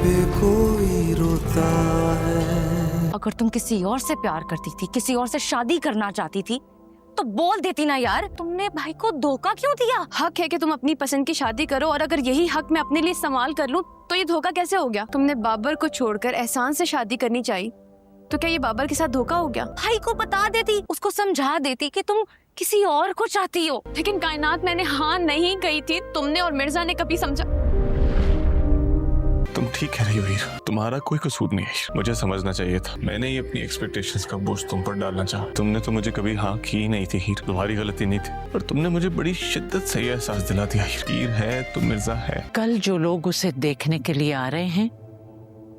पे कोई रोता है। अगर तुम किसी और से प्यार करती थी, किसी और से शादी करना चाहती थी, तो बोल देती ना यार। तुमने भाई को धोखा क्यों दिया? हक है कि तुम अपनी पसंद की शादी करो, और अगर यही हक मैं अपने लिए इस्तेमाल कर लूं तो ये धोखा कैसे हो गया? तुमने बाबर को छोड़कर एहसान से शादी करनी चाहिए, तो क्या ये बाबर के साथ धोखा हो गया? भाई को बता देती, उसको समझा देती कि तुम किसी और को चाहती हो। लेकिन कायनात, मैंने हाँ नहीं कही थी, तुमने और मिर्जा ने कभी समझा? तुम ठीक कह रही हो हीर, तुम्हारा कोई कसूर नहीं है। मुझे समझना चाहिए था, मैंने ही अपनी एक्सपेक्टेशंस का बोझ तुम पर डालना चाहा। तुमने तो मुझे कभी हाँ की ही नहीं थी हीर, तुम्हारी गलती नहीं थी, पर तुमने मुझे बड़ी शिद्दत से यह एहसास दिला दिया हीर है तो मिर्जा है। कल जो लोग उसे देखने के लिए आ रहे हैं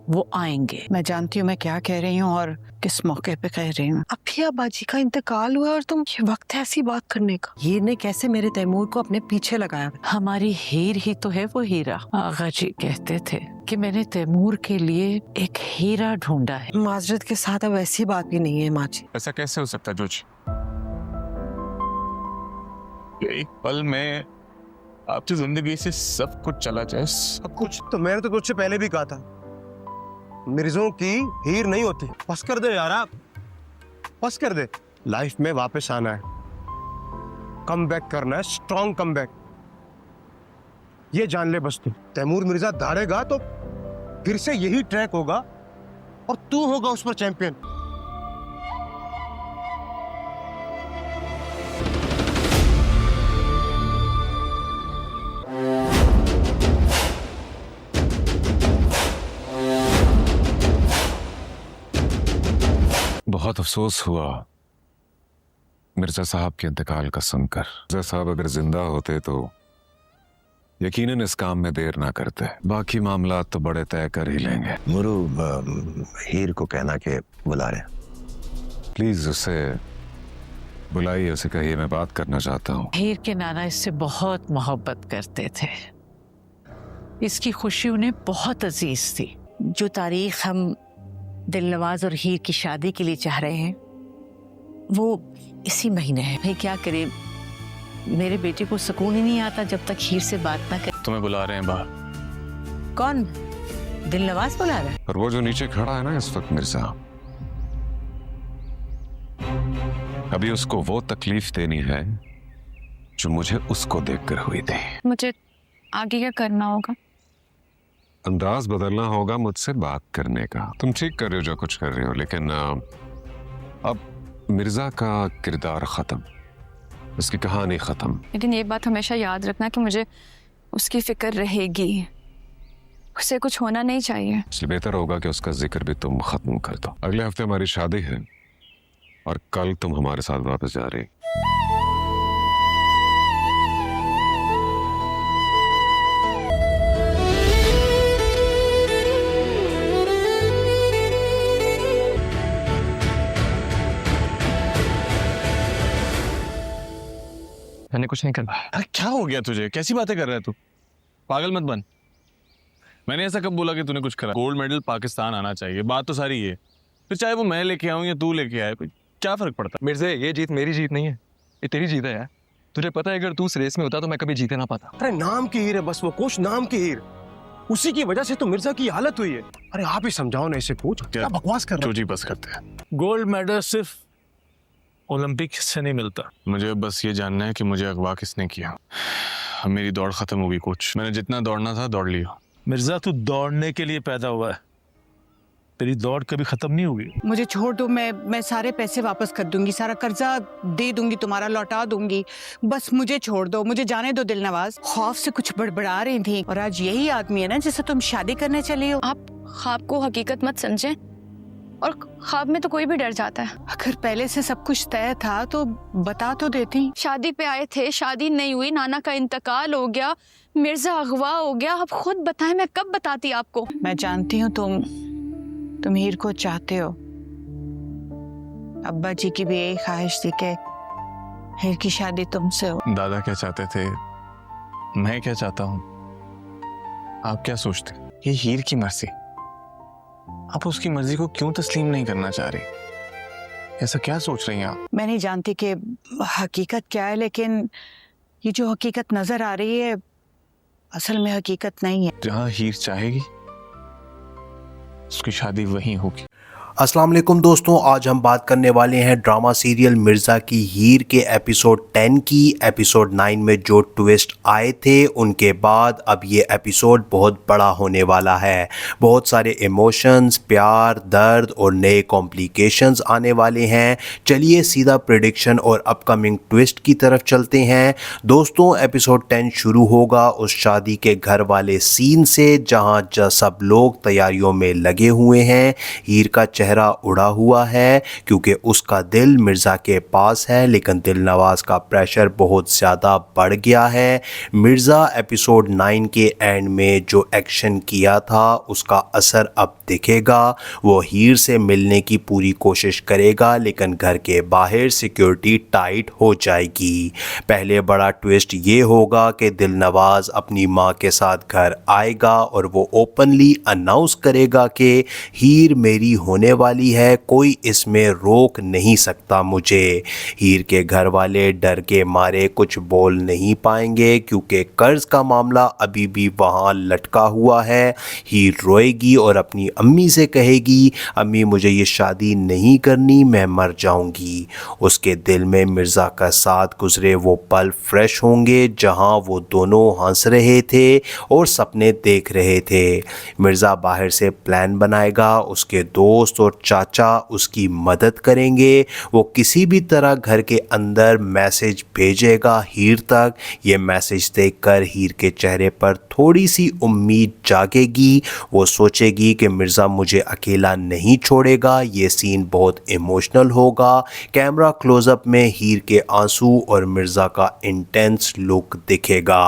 वो आएंगे। मैं जानती हूँ मैं क्या कह रही हूँ और किस मौके पे कह रही हूँ। अभी बाजी का इंतकाल हुआ और तुम ये वक्त है ऐसी बात करने का। हीर ने कैसे मेरे तैमूर को अपने पीछे लगाया? हमारी हीर ही तो है वो हीरा। आगा जी कहते थे कि मैंने तैमूर के लिए एक हीरा ढूंढा है। माजरत के साथ अब ऐसी बात भी नहीं है माँ जी। ऐसा कैसे हो सकता जोजी? एक पल में आपकी जिंदगी से सब कुछ चला जाए, सब कुछ। तो मैंने तो तुझसे पहले भी कहा था, मिर्जों की हीर नहीं होती। बस कर दे यार, आप बस कर दे। लाइफ में वापस आना है, कम बैक करना है, स्ट्रॉन्ग कम बैक। ये जान ले बस तू, तैमूर मिर्जा धाड़ेगा तो फिर से यही ट्रैक होगा और तू होगा उस पर चैंपियन। बहुत अफसोस हुआ मिर्जा साहब के इंतकाल का सुनकर। मिर्जा साहब अगर जिंदा होते तो यकीनन इस काम में देर ना करते, बाकी मामला तो बड़े तय कर ही लेंगे। मुरू हीर को कहना कि बुला रहे। प्लीज उसे बुलाइए, उसे कहिए मैं बात करना चाहता हूँ। हीर के नाना इससे बहुत मोहब्बत करते थे, इसकी खुशी उन्हें बहुत अजीज थी। जो तारीख हम दिलनवाज और हीर की शादी के लिए चाह रहे हैं वो इसी महीने है। भाई क्या करे, मेरे बेटे को सुकून ही नहीं आता जब तक हीर से बात ना करे। तुम्हें बुला रहे हैं बाहर। कौन? दिलनवाज बुला रहा है? और वो जो नीचे खड़ा है ना इस वक्त मिर्जा, अभी उसको वो तकलीफ देनी है जो मुझे उसको देखकर हुई थी। मुझे आगे क्या करना होगा? अंदाज बदलना होगा मुझसे बात करने का। तुम ठीक कर रहे हो जो कुछ कर रहे हो, लेकिन अब मिर्जा का किरदार खत्म, उसकी कहानी खत्म। लेकिन ये बात हमेशा याद रखना कि मुझे उसकी फिक्र रहेगी, उसे कुछ होना नहीं चाहिए। इसलिए बेहतर होगा कि उसका जिक्र भी तुम खत्म कर दो। अगले हफ्ते हमारी शादी है और कल तुम हमारे साथ वापस जा रही। मैंने कुछ नहीं करना। अरे क्या हो गया तुझे? कैसी बातें कर रहा है तू? पागल मत बन। मैंने ऐसा कब बोला कि तूने कुछ करा? गोल्ड मेडल पाकिस्तान आना चाहिए, बात तो सारी ये। फिर चाहे वो मैं लेके आऊं या तू लेके आए, क्या फर्क पड़ता? मिर्जे, ये जीत मेरी जीत नहीं है, ये तेरी जीत है यार। तुझे पता है अगर तू इस रेस में होता तो मैं कभी जीते ना पाता। अरे नाम की हीर है बस वो, कोच नाम की हीर, उसी की वजह से तो मिर्जा की हालत हुई है। अरे आप ही समझाओ ना इसे कोच, क्या बकवास कर रहे हो? बस करते हैं। गोल्ड मेडल सिर्फ ओलंपिक से नहीं मिलता। मुझे बस ये जानना है कि मुझे अगवा किसने किया। मेरी दौड़ खत्म हो गई कोच, मैंने जितना दौड़ना था दौड़ लिया। मिर्जा तू दौड़ने के लिए पैदा हुआ है, तेरी दौड़ कभी खत्म नहीं होगी। मुझे छोड़ दो, मैं सारे पैसे वापस कर दूंगी, सारा कर्जा दे दूंगी, तुम्हारा लौटा दूंगी। बस मुझे छोड़ दो, मुझे जाने दो दिलनवाज। खौफ से कुछ बड़बड़ा रही थी और आज यही आदमी है ना जिससे तुम शादी करने चली हो। आप ख्वाब को हकीकत मत समझें, और ख्वाब में तो कोई भी डर जाता है। अगर पहले से सब कुछ तय था तो बता तो देती। शादी पे आए थे, शादी नहीं हुई, नाना का इंतकाल हो गया, मिर्जा अगवा हो गया। आप खुद बताएं, मैं कब बताती आपको? मैं जानती हूँ तुम हीर को चाहते हो। अब्बा जी की भी यही ख्वाहिश थी कि हीर की शादी तुमसे हो। दादा क्या चाहते थे, मैं क्या चाहता हूँ, आप क्या सोचते? ये हीर की मर्जी, आप उसकी मर्जी को क्यों तस्लीम नहीं करना चाह रही? ऐसा क्या सोच रही हैं आप? मैं नहीं जानती कि हकीकत क्या है, लेकिन ये जो हकीकत नजर आ रही है असल में हकीकत नहीं है। जहाँ हीर चाहेगी उसकी शादी वहीं होगी। अस्सलाम वालेकुम दोस्तों, आज हम बात करने वाले हैं ड्रामा सीरियल मिर्ज़ा की हीर के एपिसोड 10 की। एपिसोड 9 में जो ट्विस्ट आए थे उनके बाद अब ये एपिसोड बहुत बड़ा होने वाला है। बहुत सारे इमोशंस, प्यार, दर्द और नए कॉम्प्लिकेशंस आने वाले हैं। चलिए सीधा प्रेडिक्शन और अपकमिंग ट्विस्ट की तरफ चलते हैं। दोस्तों, एपिसोड 10 शुरू होगा उस शादी के घर वाले सीन से जहां सब लोग तैयारियों में लगे हुए हैं। हीर का चेहरा उड़ा हुआ है क्योंकि उसका दिल मिर्ज़ा के पास है, लेकिन दिलनवाज का प्रेशर बहुत ज़्यादा बढ़ गया है। मिर्ज़ा एपिसोड 9 के एंड में जो एक्शन किया था उसका असर अब दिखेगा। वो हीर से मिलने की पूरी कोशिश करेगा, लेकिन घर के बाहर सिक्योरिटी टाइट हो जाएगी। पहले बड़ा ट्विस्ट ये होगा कि दिलनवाज अपनी माँ के साथ घर आएगा और वो ओपनली अनाउंस करेगा कि हीर मेरी होने वाली है, कोई इसमें रोक नहीं सकता मुझे। हीर के घर वाले डर के मारे कुछ बोल नहीं पाएंगे क्योंकि कर्ज का मामला अभी भी वहाँ लटका हुआ है। हीर रोएगी और अपनी अम्मी से कहेगी, अम्मी मुझे ये शादी नहीं करनी, मैं मर जाऊंगी। उसके दिल में मिर्ज़ा का साथ गुजरे वो पल फ्रेश होंगे जहाँ वो दोनों हंस रहे थे और सपने देख रहे थे। मिर्ज़ा बाहर से प्लान बनाएगा, उसके दोस्त और चाचा उसकी मदद करेंगे। वो किसी भी तरह घर के अंदर मैसेज भेजेगा हीर तक। ये मैसेज देखकर हीर के चेहरे पर थोड़ी सी उम्मीद जागेगी। वो सोचेगी कि मिर्ज़ा मुझे अकेला नहीं छोड़ेगा। ये सीन बहुत इमोशनल होगा। कैमरा क्लोजअप में हीर के आंसू और मिर्ज़ा का इंटेंस लुक दिखेगा।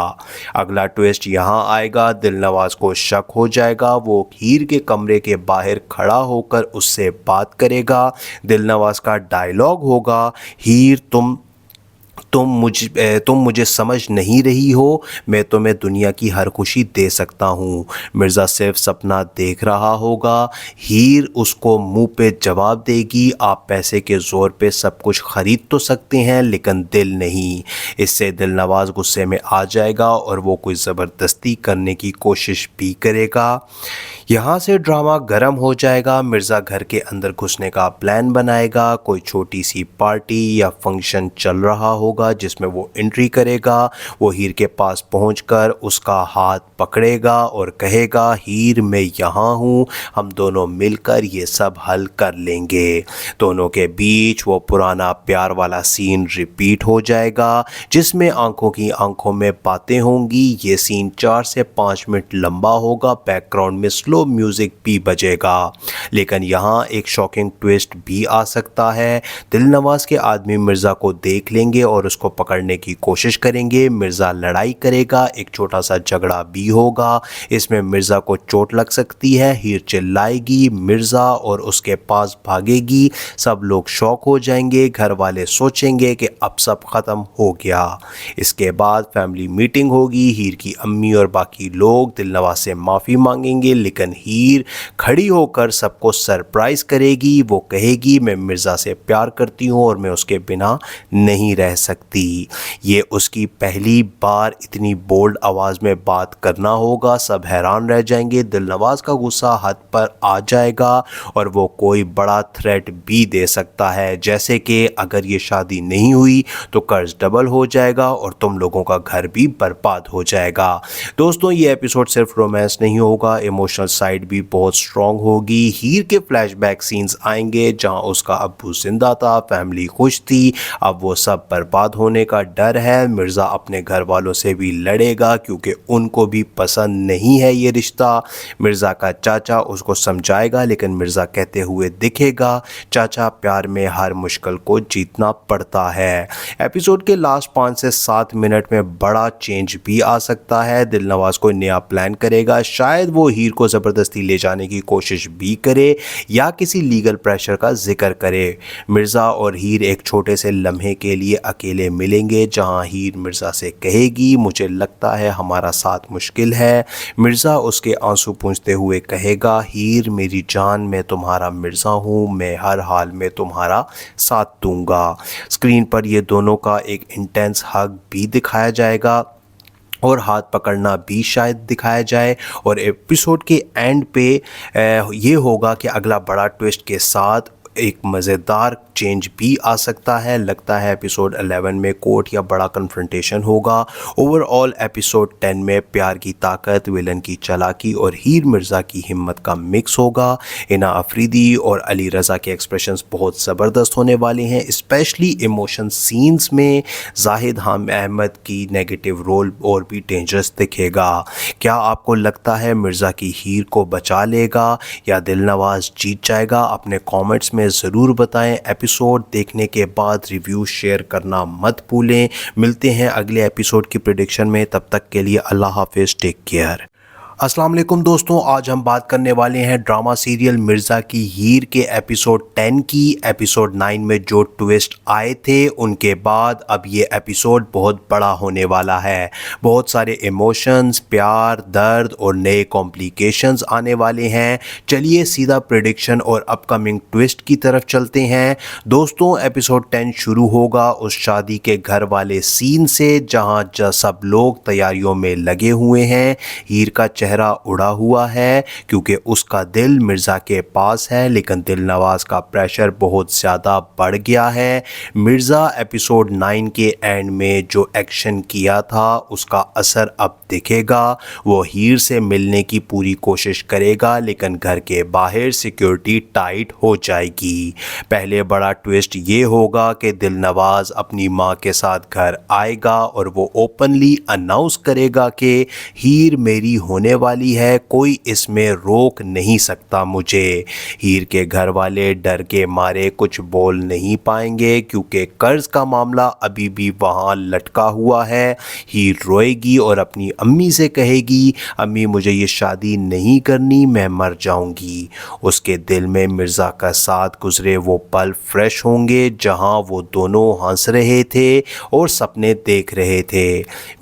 अगला ट्विस्ट यहाँ आएगा, दिलनवाज को शक हो जाएगा। वो हीर के कमरे के बाहर खड़ा होकर उससे बात करेगा। दिलनवाज का डायलॉग होगा, हीर तुम मुझे समझ नहीं रही हो, मैं तुम्हें दुनिया की हर खुशी दे सकता हूँ। मिर्ज़ा सिर्फ सपना देख रहा होगा। हीर उसको मुंह पे जवाब देगी, आप पैसे के ज़ोर पे सब कुछ ख़रीद तो सकते हैं लेकिन दिल नहीं। इससे दिलनवाज गुस्से में आ जाएगा और वो कोई ज़बरदस्ती करने की कोशिश भी करेगा। यहाँ से ड्रामा गर्म हो जाएगा। मिर्ज़ा घर के अंदर घुसने का प्लान बनाएगा। कोई छोटी सी पार्टी या फंक्शन चल रहा होगा जिसमें वो एंट्री करेगा। वो हीर के पास पहुंचकर उसका हाथ पकड़ेगा और कहेगा, हीर मैं यहाँ हूँ, हम दोनों मिलकर ये सब हल कर लेंगे। दोनों के बीच वो पुराना प्यार वाला सीन रिपीट हो जाएगा जिसमें आंखों की आंखों में बातें होंगी। ये सीन 4 से 5 मिनट लंबा होगा। बैकग्राउंड में स्लो म्यूजिक भी बजेगा। लेकिन यहाँ एक शॉकिंग ट्विस्ट भी आ सकता है। दिलनवाज के आदमी मिर्ज़ा को देख लेंगे और उसको पकड़ने की कोशिश करेंगे। मिर्ज़ा लड़ाई करेगा, एक छोटा सा झगड़ा भी होगा। इसमें मिर्ज़ा को चोट लग सकती है। हीर चिल्लाएगी, मिर्ज़ा और उसके पास भागेगी। सब लोग शॉक हो जाएंगे। घर वाले सोचेंगे कि अब सब ख़त्म हो गया। इसके बाद फैमिली मीटिंग होगी। हीर की अम्मी और बाकी लोग दिलनवाज से माफ़ी मांगेंगे, लेकिन हीर खड़ी होकर सबको सरप्राइज करेगी। वो कहेगी, मैं मिर्ज़ा से प्यार करती हूँ और मैं उसके बिना नहीं रह सकती। ये उसकी पहली बार इतनी बोल्ड आवाज़ में बात करना होगा। सब हैरान रह जाएंगे। दिलनवाज का गुस्सा हद पर आ जाएगा और वो कोई बड़ा थ्रेट भी दे सकता है, जैसे कि अगर ये शादी नहीं हुई तो कर्ज डबल हो जाएगा और तुम लोगों का घर भी बर्बाद हो जाएगा। दोस्तों, ये एपिसोड सिर्फ रोमांस नहीं होगा, इमोशनल साइड भी बहुत स्ट्रॉन्ग होगी। हीर के फ्लैशबैक सीन्स आएंगे जहां उसका अब्बू जिंदा था, फैमिली खुश थी, अब वो सब बर्बाद होने का डर है। मिर्ज़ा अपने घर वालों से भी लड़ेगा क्योंकि उनको भी पसंद नहीं है ये रिश्ता। मिर्ज़ा का चाचा उसको समझाएगा, लेकिन मिर्ज़ा कहते हुए दिखेगा, चाचा प्यार में हर मुश्किल को जीतना पड़ता है। एपिसोड के लास्ट 5 से 7 मिनट में बड़ा चेंज भी आ सकता है। दिलनवाज कोई नया प्लान करेगा, शायद वो हीर को ज़बरदस्ती ले जाने की कोशिश भी करे या किसी लीगल प्रेशर का जिक्र करे। मिर्ज़ा और हीर एक छोटे से लम्हे के लिए अकेले मिलेंगे जहां हीर मिर्ज़ा से कहेगी, मुझे लगता है हमारा साथ मुश्किल है। मिर्ज़ा उसके आंसू पूंछते हुए कहेगा, हीर मेरी जान, मैं तुम्हारा मिर्ज़ा हूँ, मैं हर हाल में तुम्हारा साथ दूंगा। स्क्रीन पर ये दोनों का एक इंटेंस हग भी दिखाया जाएगा। और हाथ पकड़ना भी शायद दिखाया जाए। और एपिसोड के एंड पे ये होगा कि अगला बड़ा ट्विस्ट के साथ एक मज़ेदार चेंज भी आ सकता है। लगता है एपिसोड 11 में कोर्ट या बड़ा कन्फ्रंटेशन होगा। ओवरऑल एपिसोड 10 में प्यार की ताकत, विलन की चालाकी और हीर मिर्ज़ा की हिम्मत का मिक्स होगा। इना अफरीदी और अली रज़ा के एक्सप्रेशंस बहुत ज़बरदस्त होने वाले हैं, स्पेशली इमोशन सीन्स में जाहिद अहमद की नेगेटिव रोल और भी डेंजरस दिखेगा। क्या आपको लगता है मिर्ज़ा की हीर को बचा लेगा या दिलनवाज जीत जाएगा? अपने कमेंट्स में ज़रूर बताएं। एपिसोड देखने के बाद रिव्यू शेयर करना मत भूलें। मिलते हैं अगले एपिसोड की प्रेडिक्शन में, तब तक के लिए अल्लाह हाफिज़, टेक केयर। अस्सलाम वालेकुम दोस्तों, आज हम बात करने वाले हैं ड्रामा सीरियल मिर्ज़ा की हीर के एपिसोड 10 की। एपिसोड 9 में जो ट्विस्ट आए थे उनके बाद अब ये एपिसोड बहुत बड़ा होने वाला है। बहुत सारे इमोशंस, प्यार, दर्द और नए कॉम्प्लिकेशंस आने वाले हैं। चलिए सीधा प्रेडिक्शन और अपकमिंग ट्विस्ट की तरफ चलते हैं। दोस्तों, एपिसोड 10 शुरू होगा उस शादी के घर वाले सीन से जहां सब लोग तैयारियों में लगे हुए हैं। हीर का चेहरा उड़ा हुआ है क्योंकि उसका दिल मिर्ज़ा के पास है, लेकिन दिलनवाज का प्रेशर बहुत ज़्यादा बढ़ गया है। मिर्ज़ा एपिसोड 9 के एंड में जो एक्शन किया था उसका असर अब दिखेगा। वो हीर से मिलने की पूरी कोशिश करेगा, लेकिन घर के बाहर सिक्योरिटी टाइट हो जाएगी। पहले बड़ा ट्विस्ट ये होगा कि दिलनवाज अपनी माँ के साथ घर आएगा और वो ओपनली अनाउंस करेगा कि हीर मेरी होने वाली है, कोई इसमें रोक नहीं सकता मुझे। हीर के घर वाले डर के मारे कुछ बोल नहीं पाएंगे क्योंकि कर्ज का मामला अभी भी वहाँ लटका हुआ है। हीर रोएगी और अपनी अम्मी से कहेगी, अम्मी मुझे ये शादी नहीं करनी, मैं मर जाऊंगी। उसके दिल में मिर्ज़ा का साथ गुजरे वो पल फ्रेश होंगे जहाँ वो दोनों हंस रहे थे और सपने देख रहे थे।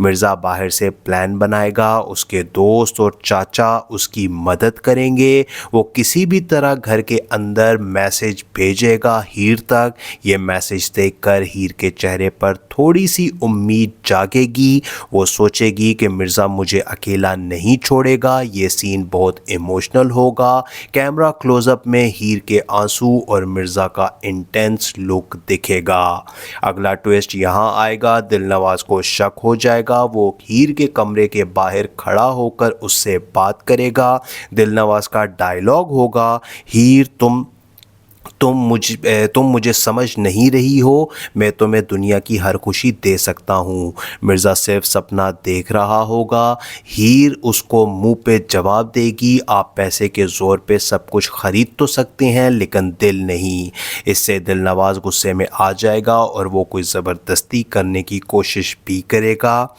मिर्ज़ा बाहर से प्लान बनाएगा, उसके दोस्त और चाचा उसकी मदद करेंगे। वो किसी भी तरह घर के अंदर मैसेज भेजेगा हीर तक। ये मैसेज देखकर हीर के चेहरे पर थोड़ी सी उम्मीद जागेगी। वो सोचेगी कि मिर्ज़ा मुझे अकेला नहीं छोड़ेगा। ये सीन बहुत इमोशनल होगा। कैमरा क्लोजअप में हीर के आंसू और मिर्ज़ा का इंटेंस लुक दिखेगा। अगला ट्विस्ट यहाँ आएगा, दिलनवाज को शक हो जाएगा। वो हीर के कमरे के बाहर खड़ा होकर उससे बात करेगा। दिलनवाज का डायलॉग होगा, हीर तुम मुझे समझ नहीं रही हो, मैं तुम्हें दुनिया की हर खुशी दे सकता हूँ। मिर्ज़ा सिर्फ सपना देख रहा होगा। हीर उसको मुंह पे जवाब देगी, आप पैसे के ज़ोर पे सब कुछ ख़रीद तो सकते हैं लेकिन दिल नहीं। इससे दिलनवाज गुस्से में आ जाएगा और वो कोई ज़बरदस्ती करने की कोशिश भी करेगा।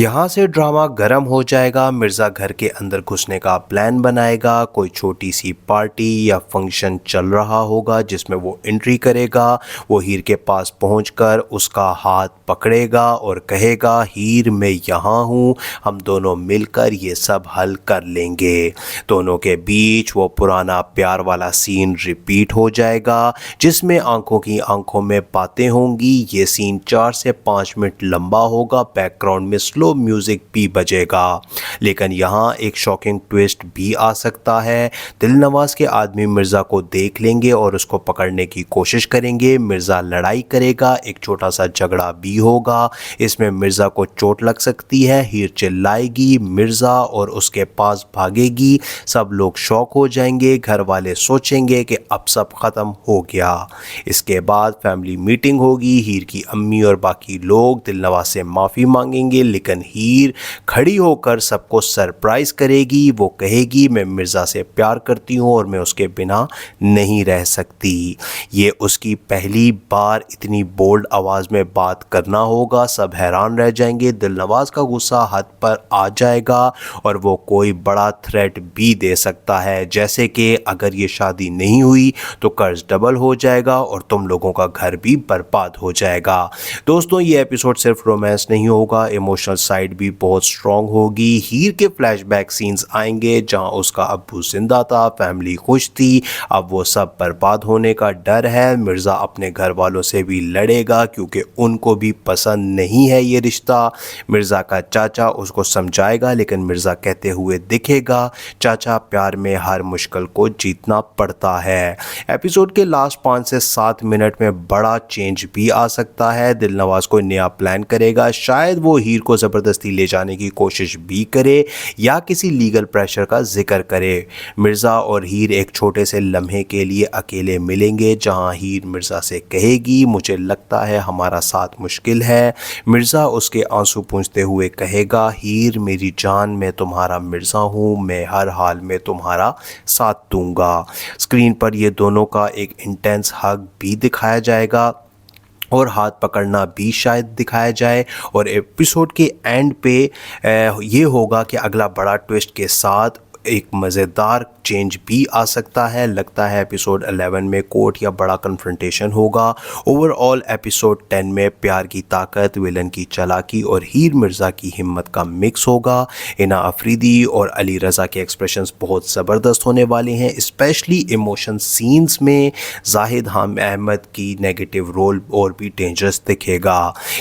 यहाँ से ड्रामा गर्म हो जाएगा। मिर्ज़ा घर के अंदर घुसने का प्लान बनाएगा। कोई छोटी सी पार्टी या फंक्शन चल रहा होगा जिसमें वो एंट्री करेगा। वो हीर के पास पहुंचकर उसका हाथ पकड़ेगा और कहेगा, हीर मैं यहाँ हूँ, हम दोनों मिलकर ये सब हल कर लेंगे। दोनों के बीच वो पुराना प्यार वाला सीन रिपीट हो जाएगा जिसमें आंखों की आंखों में बातें होंगी। ये सीन 4 से 5 मिनट लंबा होगा। बैकग्राउंड में स्लो म्यूजिक भी बजेगा। लेकिन यहाँ एक शॉकिंग ट्विस्ट भी आ सकता है। दिलनवाज के आदमी मिर्ज़ा को देख लेंगे और उसको पकड़ने की कोशिश करेंगे। मिर्ज़ा लड़ाई करेगा, एक छोटा सा झगड़ा भी होगा। इसमें मिर्ज़ा को चोट लग सकती है। हीर चिल्लाएगी, मिर्ज़ा और उसके पास भागेगी। सब लोग शॉक हो जाएंगे। घर वाले सोचेंगे कि अब सब ख़त्म हो गया। इसके बाद फैमिली मीटिंग होगी। हीर की अम्मी और बाकी लोग दिलनवाज से माफ़ी मांगेंगे, लेकिन हीर खड़ी होकर सबको सरप्राइज़ करेगी। वो कहेगी, मैं मिर्ज़ा से प्यार करती हूँ और मैं उसके बिना नहीं रह सकती। ये उसकी पहली बार इतनी बोल्ड आवाज़ में बात करना होगा। सब हैरान रह जाएंगे। दिलनवाज का गुस्सा हद पर आ जाएगा और वो कोई बड़ा थ्रेट भी दे सकता है, जैसे कि अगर ये शादी नहीं हुई तो कर्ज डबल हो जाएगा और तुम लोगों का घर भी बर्बाद हो जाएगा। दोस्तों, ये एपिसोड सिर्फ रोमांस नहीं होगा, इमोशनल साइड भी बहुत स्ट्रॉन्ग होगी। हीर के फ्लैशबैक सीन्स आएंगे जहां उसका अब्बू जिंदा था, फैमिली खुश थी, अब वो सब बर्बाद बर्बाद होने का डर है। मिर्ज़ा अपने घर वालों से भी लड़ेगा क्योंकि उनको भी पसंद नहीं है ये रिश्ता। मिर्ज़ा का चाचा उसको समझाएगा लेकिन मिर्ज़ा कहते हुए दिखेगा, चाचा प्यार में हर मुश्किल को जीतना पड़ता है। एपिसोड के लास्ट 5 से 7 मिनट में बड़ा चेंज भी आ सकता है। दिलनवाज कोई नया प्लान करेगा, शायद वो हीर को ज़बरदस्ती ले जाने की कोशिश भी करे या किसी लीगल प्रेशर का जिक्र करे। मिर्ज़ा और हीर एक छोटे से लम्हे के लिए अकेले मिलेंगे जहां हीर मिर्ज़ा से कहेगी, मुझे लगता है हमारा साथ मुश्किल है। मिर्ज़ा उसके आंसू पूंछते हुए कहेगा, हीर मेरी जान, मैं तुम्हारा मिर्ज़ा हूँ, मैं हर हाल में तुम्हारा साथ दूंगा। स्क्रीन पर ये दोनों का एक इंटेंस हग भी दिखाया जाएगा और हाथ पकड़ना भी शायद दिखाया जाए। और एपिसोड के एंड पे ये होगा कि अगला बड़ा ट्विस्ट के साथ एक मज़ेदार चेंज भी आ सकता है। लगता है एपिसोड 11 में कोर्ट या बड़ा कन्फ्रंटेशन होगा। ओवरऑल एपिसोड 10 में प्यार की ताकत, विलन की चालाकी और हीर मिर्ज़ा की हिम्मत का मिक्स होगा। इना अफरीदी और अली रज़ा के एक्सप्रेशंस बहुत ज़बरदस्त होने वाले हैं, स्पेशली इमोशन सीन्स में। जाहिद अहमद की नेगेटिव रोल और भी डेंजरस दिखेगा।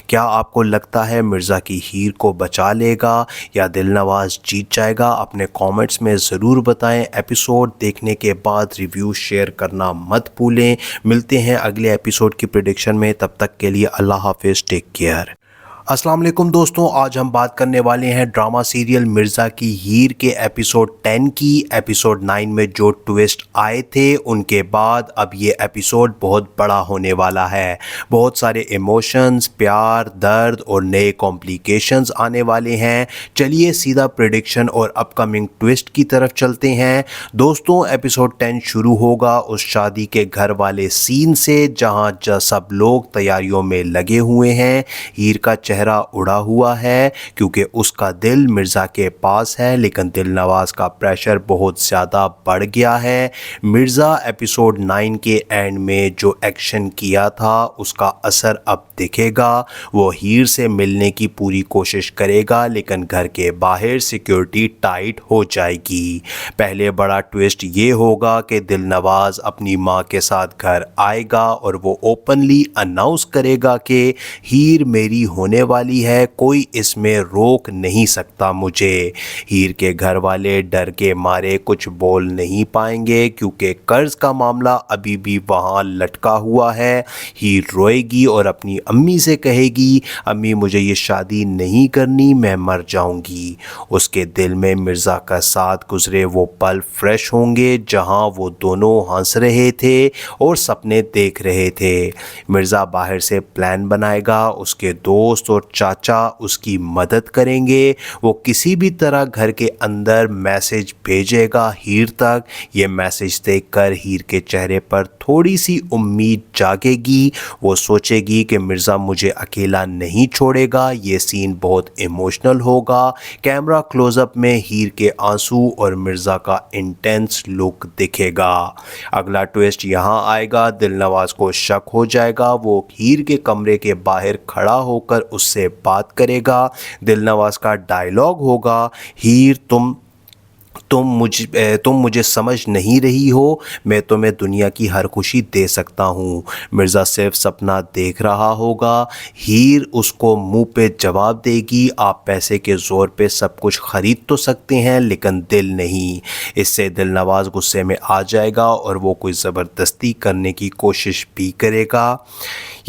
क्या आपको लगता है मिर्ज़ा की हीर को बचा लेगा या दिलनवाज जीत जाएगा? अपने कॉमेंट्स में ज़रूर बताएं। एपिसोड देखने के बाद रिव्यू शेयर करना मत भूलें। मिलते हैं अगले एपिसोड की प्रेडिक्शन में, तब तक के लिए अल्लाह हाफिज़, टेक केयर। अस्सलाम वालेकुम दोस्तों, आज हम बात करने वाले हैं ड्रामा सीरियल मिर्ज़ा की हीर के एपिसोड 10 की। एपिसोड 9 में जो ट्विस्ट आए थे उनके बाद अब ये एपिसोड बहुत बड़ा होने वाला है। बहुत सारे इमोशंस, प्यार, दर्द और नए कॉम्प्लिकेशंस आने वाले हैं। चलिए सीधा प्रेडिक्शन और अपकमिंग ट्विस्ट की तरफ चलते हैं। दोस्तों, एपिसोड 10 शुरू होगा उस शादी के घर वाले सीन से जहां सब लोग तैयारियों में लगे हुए हैं। हीर का चेहरा उड़ा हुआ है क्योंकि उसका दिल मिर्ज़ा के पास है, लेकिन दिलनवाज का प्रेशर बहुत ज़्यादा बढ़ गया है। मिर्ज़ा एपिसोड 9 के एंड में जो एक्शन किया था उसका असर अब दिखेगा। वो हीर से मिलने की पूरी कोशिश करेगा लेकिन घर के बाहर सिक्योरिटी टाइट हो जाएगी। पहले बड़ा ट्विस्ट ये होगा कि दिलनवाज अपनी माँ के साथ घर आएगा और वो ओपनली अनाउंस करेगा कि हीर मेरी होने वाली है, कोई इसमें रोक नहीं सकता मुझे। हीर के घर वाले डर के मारे कुछ बोल नहीं पाएंगे क्योंकि कर्ज का मामला अभी भी वहाँ लटका हुआ है। हीर रोएगी और अपनी अम्मी से कहेगी, अम्मी मुझे ये शादी नहीं करनी, मैं मर जाऊंगी। उसके दिल में मिर्ज़ा का साथ गुजरे वो पल फ्रेश होंगे जहाँ वो दोनों हंस रहे थे और सपने देख रहे थे। मिर्ज़ा बाहर से प्लान बनाएगा, उसके दोस्त और चाचा उसकी मदद करेंगे। वो किसी भी तरह घर के अंदर मैसेज भेजेगा हीर तक। ये मैसेज देखकर हीर के चेहरे पर थोड़ी सी उम्मीद जागेगी। वो सोचेगी कि मिर्ज़ा मुझे अकेला नहीं छोड़ेगा। ये सीन बहुत इमोशनल होगा। कैमरा क्लोजअप में हीर के आंसू और मिर्ज़ा का इंटेंस लुक दिखेगा। अगला ट्विस्ट यहाँ आएगा, दिलनवाज को शक हो जाएगा। वो हीर के कमरे के बाहर खड़ा होकर उससे बात करेगा। दिलनवाज का डायलॉग होगा, हीर तुम मुझे समझ नहीं रही हो, मैं तुम्हें दुनिया की हर खुशी दे सकता हूँ। मिर्ज़ा सिर्फ सपना देख रहा होगा। हीर उसको मुंह पे जवाब देगी, आप पैसे के ज़ोर पे सब कुछ ख़रीद तो सकते हैं लेकिन दिल नहीं। इससे दिलनवाज गुस्से में आ जाएगा और वो कोई ज़बरदस्ती करने की कोशिश भी करेगा।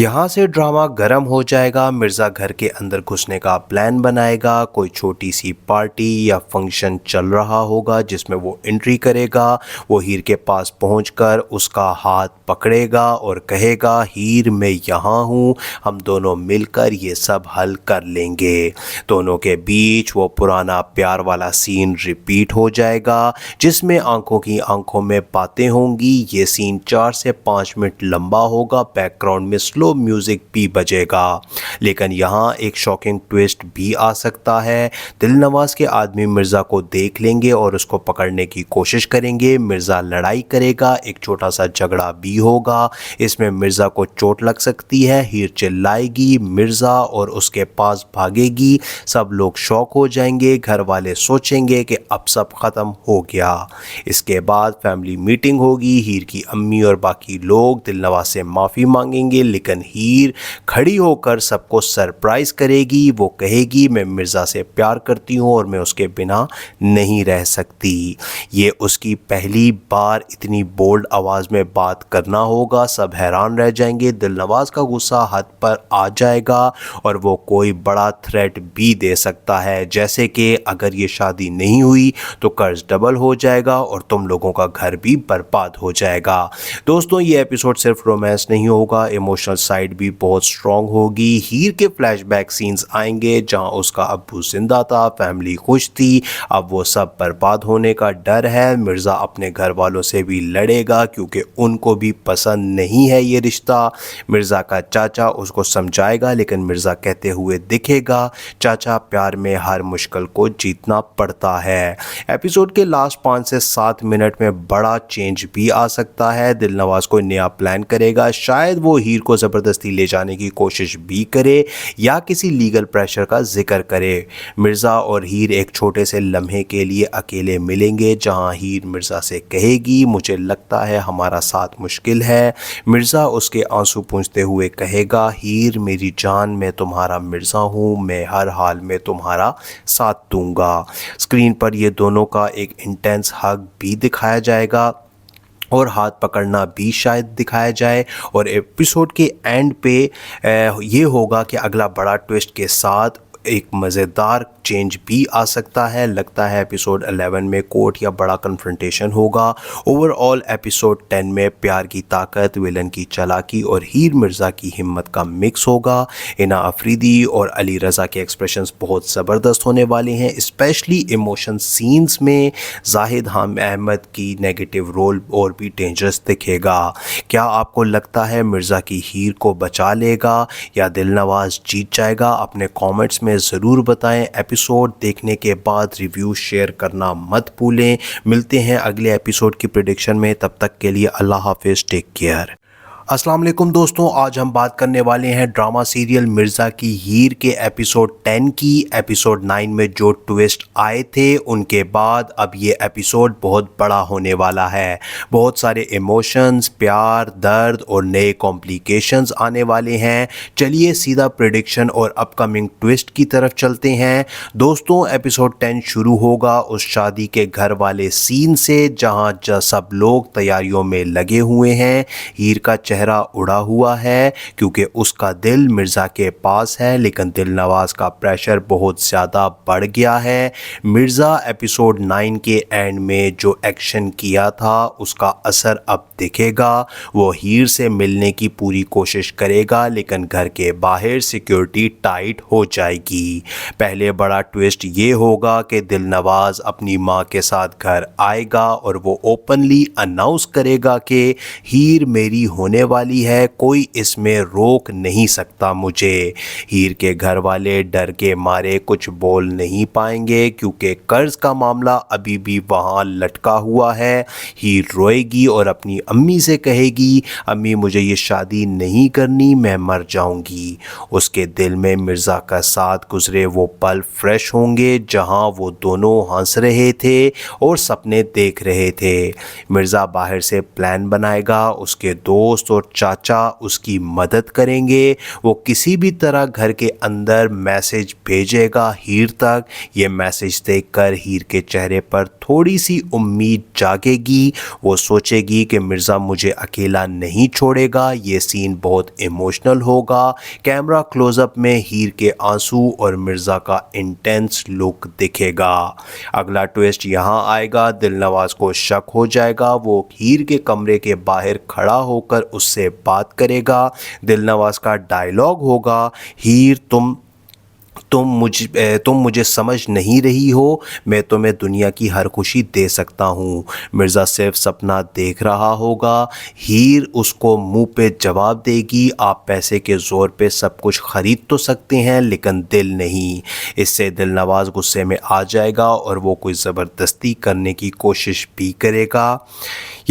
यहाँ से ड्रामा गर्म हो जाएगा। मिर्ज़ा घर के अंदर घुसने का प्लान बनाएगा। कोई छोटी सी पार्टी या फंक्शन चल रहा होगा जिसमें वो एंट्री करेगा। वो हीर के पास पहुंचकर उसका हाथ पकड़ेगा और कहेगा, हीर मैं यहाँ हूँ, हम दोनों मिलकर ये सब हल कर लेंगे। दोनों के बीच वो पुराना प्यार वाला सीन रिपीट हो जाएगा जिसमें आंखों की आंखों में बातें होंगी। ये सीन 4 से 5 मिनट लंबा होगा। बैकग्राउंड में स्लो म्यूजिक भी बजेगा। लेकिन यहाँ एक शॉकिंग ट्विस्ट भी आ सकता है। दिलनवाज के आदमी मिर्ज़ा को देख लेंगे और उसको पकड़ने की कोशिश करेंगे। मिर्ज़ा लड़ाई करेगा, एक छोटा सा झगड़ा भी होगा, इसमें मिर्ज़ा को चोट लग सकती है। हीर चिल्लाएगी, मिर्ज़ा और उसके पास भागेगी, सब लोग शॉक हो जाएंगे, घर वाले सोचेंगे कि अब सब ख़त्म हो गया। इसके बाद फैमिली मीटिंग होगी, हीर की अम्मी और बाकी लोग दिलनवाज से माफ़ी मांगेंगे, लेकिन हीर खड़ी होकर सबको सरप्राइज़ करेगी। वो कहेगी मैं मिर्ज़ा से प्यार करती हूँ और मैं उसके बिना नहीं रह सकती। ये उसकी पहली बार इतनी बोल्ड आवाज़ में बात करना होगा, सब हैरान रह जाएंगे। दिलनवाज का गुस्सा हद पर आ जाएगा और वो कोई बड़ा थ्रेट भी दे सकता है, जैसे कि अगर ये शादी नहीं हुई तो कर्ज डबल हो जाएगा और तुम लोगों का घर भी बर्बाद हो जाएगा। दोस्तों, ये एपिसोड सिर्फ रोमांस नहीं होगा, इमोशनल साइड भी बहुत स्ट्रॉन्ग होगी। हीर के फ्लैशबैक सीन्स आएंगे जहां उसका अब्बू जिंदा था, फैमिली खुश थी, अब वो सब बर्बाद होने का डर है। मिर्ज़ा अपने घर वालों से भी लड़ेगा क्योंकि उनको भी पसंद नहीं है ये रिश्ता। मिर्ज़ा का चाचा उसको समझाएगा, लेकिन मिर्ज़ा कहते हुए दिखेगा, चाचा प्यार में हर मुश्किल को जीतना पड़ता है। एपिसोड के लास्ट 5 से 7 मिनट में बड़ा चेंज भी आ सकता है। दिलनवाज कोई नया प्लान करेगा, शायद वो हीर को ज़बरदस्ती ले जाने की कोशिश भी करे या किसी लीगल प्रेशर का जिक्र करे। मिर्ज़ा और हीर एक छोटे से लम्हे के लिए अकेले मिलेंगे, जहां हीर मिर्ज़ा से कहेगी मुझे लगता है हमारा साथ मुश्किल है। मिर्ज़ा उसके आंसू पूंछते हुए कहेगा, हीर मेरी जान, मैं तुम्हारा मिर्ज़ा हूँ, मैं हर हाल में तुम्हारा साथ दूंगा। स्क्रीन पर ये दोनों का एक इंटेंस हग भी दिखाया जाएगा और हाथ पकड़ना भी शायद दिखाया जाए। और एपिसोड के एंड पे ये होगा कि अगला बड़ा ट्विस्ट के साथ एक मज़ेदार चेंज भी आ सकता है। लगता है एपिसोड 11 में कोर्ट या बड़ा कन्फ्रंटेशन होगा। ओवरऑल एपिसोड 10 में प्यार की ताकत, विलन की चालाकी और हीर मिर्ज़ा की हिम्मत का मिक्स होगा। इना अफरीदी और अली रज़ा के एक्सप्रेशंस बहुत ज़बरदस्त होने वाले हैं, स्पेशली इमोशन सीन्स में जाहिद अहमद की नेगेटिव रोल और भी डेंजरस दिखेगा। क्या आपको लगता है मिर्ज़ा की हीर को बचा लेगा या दिलनवाज जीत जाएगा? अपने कॉमेंट्स में ज़रूर बताएं। एपिसोड देखने के बाद रिव्यू शेयर करना मत भूलें। मिलते हैं अगले एपिसोड की प्रेडिक्शन में, तब तक के लिए अल्लाह हाफिज़, टेक केयर। अस्सलाम वालेकुम दोस्तों, आज हम बात करने वाले हैं ड्रामा सीरियल मिर्ज़ा की हीर के एपिसोड 10 की। एपिसोड 9 में जो ट्विस्ट आए थे उनके बाद अब ये एपिसोड बहुत बड़ा होने वाला है। बहुत सारे इमोशंस, प्यार, दर्द और नए कॉम्प्लिकेशंस आने वाले हैं। चलिए सीधा प्रेडिक्शन और अपकमिंग ट्विस्ट की तरफ चलते हैं। दोस्तों, एपिसोड 10 शुरू होगा उस शादी के घर वाले सीन से जहां सब लोग तैयारियों में लगे हुए हैं। हीर का चेहरा उड़ा हुआ है क्योंकि उसका दिल मिर्ज़ा के पास है, लेकिन दिलनवाज का प्रेशर बहुत ज़्यादा बढ़ गया है। मिर्ज़ा एपिसोड 9 के एंड में जो एक्शन किया था उसका असर अब दिखेगा। वो हीर से मिलने की पूरी कोशिश करेगा, लेकिन घर के बाहर सिक्योरिटी टाइट हो जाएगी। पहले बड़ा ट्विस्ट ये होगा कि दिलनवाज अपनी माँ के साथ घर आएगा और वो ओपनली अनाउंस करेगा कि हीर मेरी होने वाली है, कोई इसमें रोक नहीं सकता मुझे। हीर के घर वाले डर के मारे कुछ बोल नहीं पाएंगे क्योंकि कर्ज का मामला अभी भी वहाँ लटका हुआ है। हीर रोएगी और अपनी अम्मी से कहेगी, अम्मी मुझे ये शादी नहीं करनी, मैं मर जाऊंगी। उसके दिल में मिर्ज़ा का साथ गुजरे वो पल फ्रेश होंगे जहाँ वो दोनों हंस रहे थे और सपने देख रहे थे। मिर्ज़ा बाहर से प्लान बनाएगा, उसके दोस्त और चाचा उसकी मदद करेंगे। वो किसी भी तरह घर के अंदर मैसेज भेजेगा हीर तक। ये मैसेज देखकर हीर के चेहरे पर थोड़ी सी उम्मीद जागेगी। वो सोचेगी कि मिर्ज़ा मुझे अकेला नहीं छोड़ेगा। ये सीन बहुत इमोशनल होगा। कैमरा क्लोजअप में हीर के आंसू और मिर्ज़ा का इंटेंस लुक दिखेगा। अगला ट्विस्ट यहाँ आएगा, दिलनवाज को शक हो जाएगा। वो हीर के कमरे के बाहर खड़ा होकर उससे बात करेगा। दिलनवाज का डायलॉग होगा, हीर तुम मुझे समझ नहीं रही हो, मैं तुम्हें दुनिया की हर खुशी दे सकता हूँ। मिर्ज़ा सिर्फ सपना देख रहा होगा। हीर उसको मुंह पे जवाब देगी, आप पैसे के ज़ोर पे सब कुछ ख़रीद तो सकते हैं लेकिन दिल नहीं। इससे दिलनवाज गुस्से में आ जाएगा और वो कोई ज़बरदस्ती करने की कोशिश भी करेगा।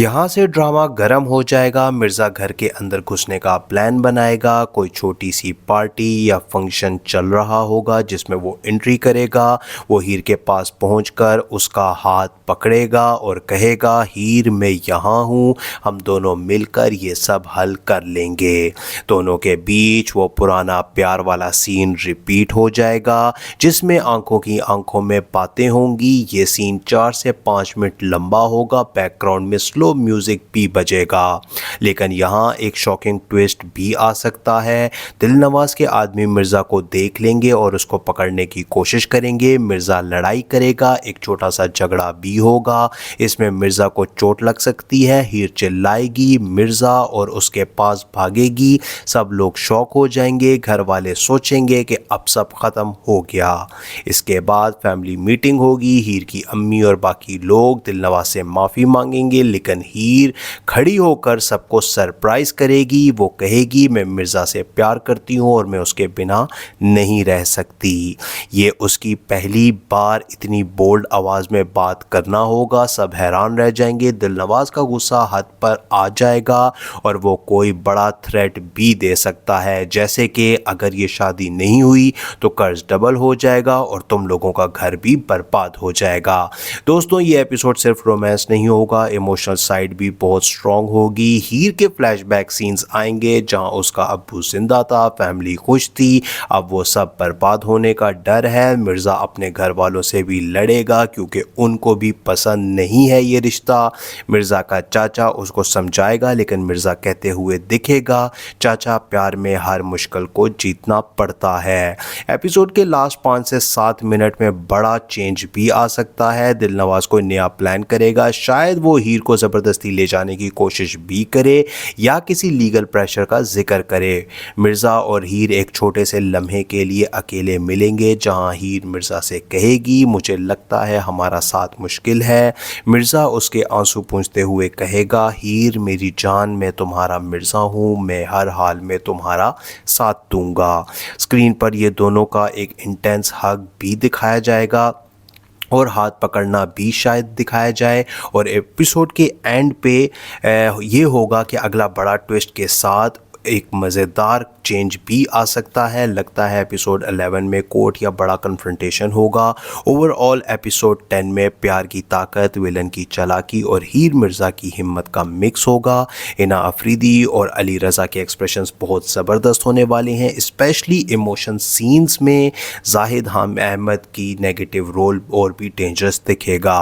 यहाँ से ड्रामा गर्म हो जाएगा। मिर्ज़ा घर के अंदर घुसने का प्लान बनाएगा। कोई छोटी सी पार्टी या फंक्शन चल रहा होगा जिसमें वो एंट्री करेगा। वो हीर के पास पहुंचकर उसका हाथ पकड़ेगा और कहेगा, हीर मैं यहाँ हूँ, हम दोनों मिलकर ये सब हल कर लेंगे। दोनों के बीच वो पुराना प्यार वाला सीन रिपीट हो जाएगा जिसमें आंखों की आंखों में बातें होंगी। ये सीन 4 से 5 मिनट लंबा होगा। बैकग्राउंड में स्लो म्यूजिक भी बजेगा। लेकिन यहाँ एक शॉकिंग ट्विस्ट भी आ सकता है। दिलनवाज के आदमी मिर्ज़ा को देख लेंगे और उसको पकड़ने की कोशिश करेंगे। मिर्ज़ा लड़ाई करेगा, एक छोटा सा झगड़ा भी होगा। इसमें मिर्ज़ा को चोट लग सकती है। हीर चिल्लाएगी, मिर्ज़ा और उसके पास भागेगी। सब लोग शॉक हो जाएंगे। घर वाले सोचेंगे कि अब सब ख़त्म हो गया। इसके बाद फैमिली मीटिंग होगी। हीर की अम्मी और बाकी लोग दिलनवाज से माफ़ी मांगेंगे लेकिन हीर खड़ी होकर सबको सरप्राइज़ करेगी। वो कहेगी, मैं मिर्ज़ा से प्यार करती हूँ और मैं उसके बिना नहीं रह सकती। ये उसकी पहली बार इतनी बोल्ड आवाज़ में बात करना होगा। सब हैरान रह जाएंगे। दिलनवाज का गुस्सा हद पर आ जाएगा और वो कोई बड़ा थ्रेट भी दे सकता है, जैसे कि अगर ये शादी नहीं हुई तो कर्ज डबल हो जाएगा और तुम लोगों का घर भी बर्बाद हो जाएगा। दोस्तों, ये एपिसोड सिर्फ रोमांस नहीं होगा, इमोशनल साइड भी बहुत स्ट्रॉन्ग होगी। हीर के फ्लैशबैक सीन्स आएंगे जहां उसका अब्बू जिंदा था, फैमिली खुश थी, अब वो सब बर्बाद होने का डर है। मिर्ज़ा अपने घर वालों से भी लड़ेगा क्योंकि उनको भी पसंद नहीं है ये रिश्ता। मिर्ज़ा का चाचा उसको समझाएगा लेकिन मिर्ज़ा कहते हुए दिखेगा, चाचा प्यार में हर मुश्किल को जीतना पड़ता है। एपिसोड के लास्ट 5 से 7 मिनट में बड़ा चेंज भी आ सकता है। दिलनवाज कोई नया प्लान करेगा, शायद वो हीर को ज़बरदस्ती ले जाने की कोशिश भी करे या किसी लीगल प्रेशर का जिक्र करे। मिर्ज़ा और हीर एक छोटे से लम्हे के लिए अकेले मिलेंगे जहां हीर मिर्ज़ा से कहेगी, मुझे लगता है हमारा साथ मुश्किल है। मिर्ज़ा उसके आंसू पूंछते हुए कहेगा, हीर मेरी जान, मैं तुम्हारा मिर्ज़ा हूँ, मैं हर हाल में तुम्हारा साथ दूंगा। स्क्रीन पर ये दोनों का एक इंटेंस हग भी दिखाया जाएगा और हाथ पकड़ना भी शायद दिखाया जाए। और एपिसोड के एंड पे ये होगा कि अगला बड़ा ट्विस्ट के साथ एक मज़ेदार चेंज भी आ सकता है। लगता है एपिसोड 11 में कोर्ट या बड़ा कन्फ्रंटेशन होगा। ओवरऑल एपिसोड 10 में प्यार की ताकत, विलन की चालाकी और हीर मिर्ज़ा की हिम्मत का मिक्स होगा। इना अफरीदी और अली रज़ा के एक्सप्रेशंस बहुत ज़बरदस्त होने वाले हैं, स्पेशली इमोशन सीन्स में। जाहिद अहमद की नेगेटिव रोल और भी डेंजरस दिखेगा।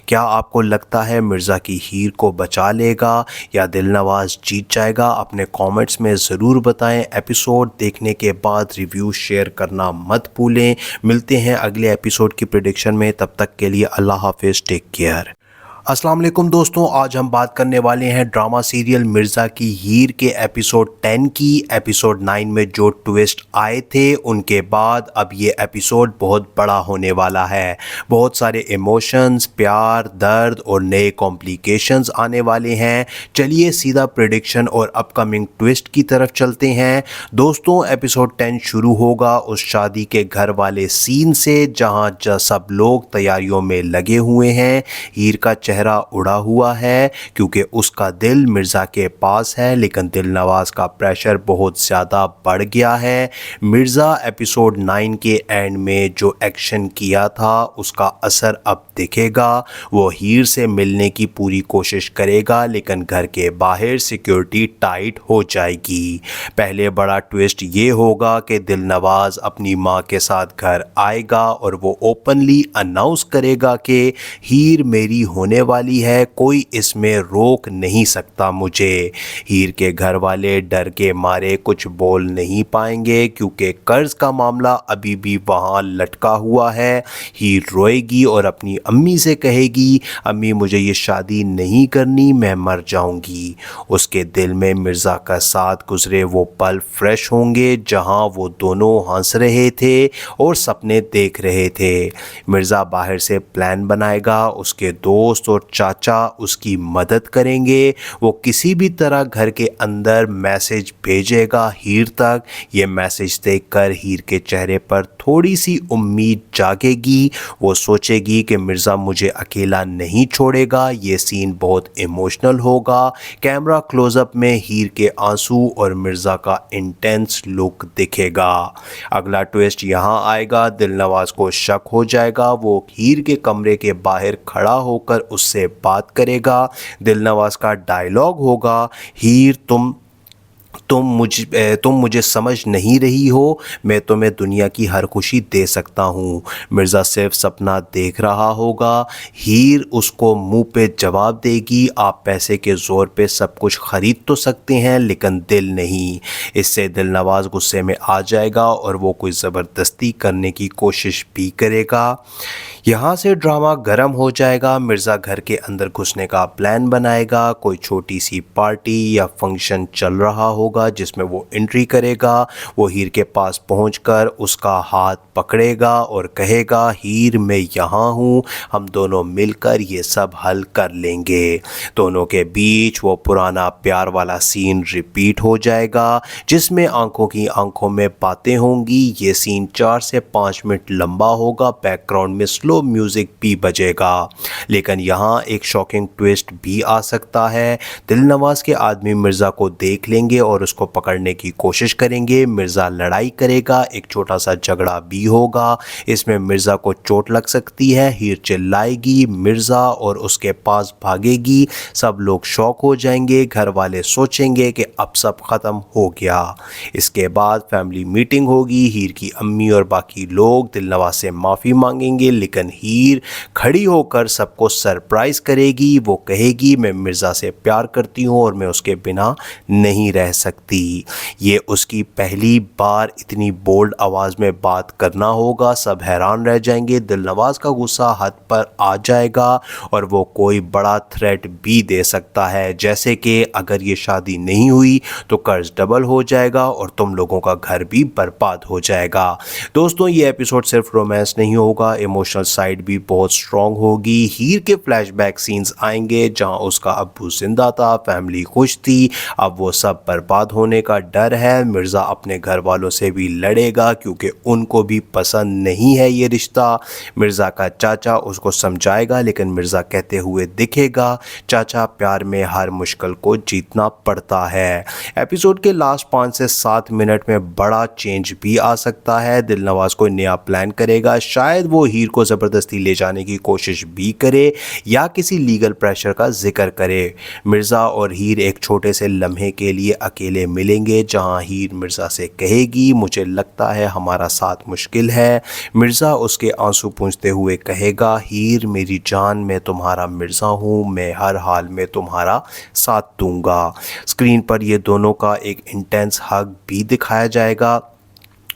क्या आपको लगता है मिर्ज़ा की हीर को बचा लेगा या दिलनवाज जीत जाएगा? अपने कॉमेंट्स में ज़रूर बताएं। एपिसोड देखने के बाद रिव्यू शेयर करना मत भूलें। मिलते हैं अगले एपिसोड की प्रेडिक्शन में, तब तक के लिए अल्लाह हाफिज़, टेक केयर। अस्सलाम वालेकुम दोस्तों, आज हम बात करने वाले हैं ड्रामा सीरियल मिर्ज़ा की हीर के एपिसोड 10 की। एपिसोड 9 में जो ट्विस्ट आए थे उनके बाद अब ये एपिसोड बहुत बड़ा होने वाला है। बहुत सारे इमोशंस, प्यार, दर्द और नए कॉम्प्लिकेशंस आने वाले हैं। चलिए सीधा प्रेडिक्शन और अपकमिंग ट्विस्ट की तरफ चलते हैं। दोस्तों, एपिसोड 10 शुरू होगा उस शादी के घर वाले सीन से जहां सब लोग तैयारियों में लगे हुए हैं। हीर का चेहरा उड़ा हुआ है क्योंकि उसका दिल मिर्ज़ा के पास है, लेकिन दिलनवाज का प्रेशर बहुत ज़्यादा बढ़ गया है। मिर्ज़ा एपिसोड 9 के एंड में जो एक्शन किया था उसका असर अब दिखेगा। वो हीर से मिलने की पूरी कोशिश करेगा लेकिन घर के बाहर सिक्योरिटी टाइट हो जाएगी। पहले बड़ा ट्विस्ट ये होगा कि दिलनवाज अपनी माँ के साथ घर आएगा और वो ओपनली अनाउंस करेगा कि हीर मेरी होने होने वाली है, कोई इसमें रोक नहीं सकता मुझे। हीर के घर वाले डर के मारे कुछ बोल नहीं पाएंगे क्योंकि कर्ज का मामला अभी भी वहाँ लटका हुआ है। हीर रोएगी और अपनी अम्मी से कहेगी, अम्मी मुझे ये शादी नहीं करनी, मैं मर जाऊंगी। उसके दिल में मिर्ज़ा का साथ गुजरे वो पल फ्रेश होंगे जहाँ वो दोनों हंस रहे थे और सपने देख रहे थे। मिर्ज़ा बाहर से प्लान बनाएगा, उसके दोस्त और चाचा उसकी मदद करेंगे। वो किसी भी तरह घर के अंदर मैसेज भेजेगा हीर तक। ये मैसेज देखकर हीर के चेहरे पर थोड़ी सी उम्मीद जागेगी। वो सोचेगी कि मिर्ज़ा मुझे अकेला नहीं छोड़ेगा। ये सीन बहुत इमोशनल होगा। कैमरा क्लोजअप में हीर के आंसू और मिर्ज़ा का इंटेंस लुक दिखेगा। अगला ट्विस्ट यहाँ आएगा, दिलनवाज को शक हो जाएगा। वो हीर के कमरे के बाहर खड़ा होकर उससे बात करेगा। दिलनवाज का डायलॉग होगा, हीर तुम मुझे समझ नहीं रही हो, मैं तुम्हें दुनिया की हर खुशी दे सकता हूँ। मिर्ज़ा सिर्फ सपना देख रहा होगा। हीर उसको मुंह पे जवाब देगी, आप पैसे के ज़ोर पे सब कुछ ख़रीद तो सकते हैं लेकिन दिल नहीं। इससे दिलनवाज गुस्से में आ जाएगा और वो कोई ज़बरदस्ती करने की कोशिश भी करेगा। यहाँ से ड्रामा गर्म हो जाएगा। मिर्ज़ा घर के अंदर घुसने का प्लान बनाएगा। कोई छोटी सी पार्टी या फंक्शन चल रहा होगा जिसमें वो एंट्री करेगा। वो हीर के पास पहुंचकर उसका हाथ पकड़ेगा और कहेगा, हीर मैं यहाँ हूँ, हम दोनों मिलकर ये सब हल कर लेंगे। दोनों के बीच वो पुराना प्यार वाला सीन रिपीट हो जाएगा जिसमें आंखों की आंखों में बातें होंगी। ये सीन 4 से 5 मिनट लंबा होगा। बैकग्राउंड में स्लो म्यूजिक भी बजेगा। लेकिन यहाँ एक शॉकिंग ट्विस्ट भी आ सकता है। दिलनवाज के आदमी मिर्ज़ा को देख लेंगे और उसको पकड़ने की कोशिश करेंगे। मिर्ज़ा लड़ाई करेगा, एक छोटा सा झगड़ा भी होगा। इसमें मिर्ज़ा को चोट लग सकती है। हीर चिल्लाएगी, मिर्ज़ा और उसके पास भागेगी। सब लोग शॉक हो जाएंगे। घर वाले सोचेंगे कि अब सब ख़त्म हो गया। इसके बाद फैमिली मीटिंग होगी। हीर की अम्मी और बाकी लोग दिलनवाज से माफ़ी मांगेंगे लेकिन हीर खड़ी होकर सबको सरप्राइज़ करेगी। वो कहेगी, मैं मिर्ज़ा से प्यार करती हूँ और मैं उसके बिना नहीं रह सकती। ये उसकी पहली बार इतनी बोल्ड आवाज़ में बात करना होगा। सब हैरान रह जाएंगे। दिलनवाज का गुस्सा हद पर आ जाएगा और वो कोई बड़ा थ्रेट भी दे सकता है, जैसे कि अगर ये शादी नहीं हुई तो कर्ज डबल हो जाएगा और तुम लोगों का घर भी बर्बाद हो जाएगा। दोस्तों, ये एपिसोड सिर्फ रोमांस नहीं होगा, इमोशनल साइड भी बहुत स्ट्रॉन्ग होगी। हीर के फ्लैशबैक सीन्स आएंगे जहां उसका अब्बू जिंदा था, फैमिली खुश थी, अब वो सब बर्बाद होने का डर है। मिर्ज़ा अपने घर वालों से भी लड़ेगा क्योंकि उनको भी पसंद नहीं है ये रिश्ता। मिर्ज़ा का चाचा उसको समझाएगा लेकिन मिर्ज़ा कहते हुए दिखेगा, चाचा प्यार में हर मुश्किल को जीतना पड़ता है। एपिसोड के लास्ट 5 से 7 मिनट में बड़ा चेंज भी आ सकता है। दिलनवाज कोई नया प्लान करेगा, शायद वो हीर को ज़बरदस्ती ले जाने की कोशिश भी करे या किसी लीगल प्रेशर का जिक्र करे। मिर्ज़ा और हीर एक छोटे से लम्हे के लिए अकेले मिलेंगे जहां हीर मिर्ज़ा से कहेगी, मुझे लगता है हमारा साथ मुश्किल है। मिर्ज़ा उसके आंसू पूंछते हुए कहेगा, हीर मेरी जान, मैं तुम्हारा मिर्ज़ा हूँ, मैं हर हाल में तुम्हारा साथ दूंगा। स्क्रीन पर ये दोनों का एक इंटेंस हग भी दिखाया जाएगा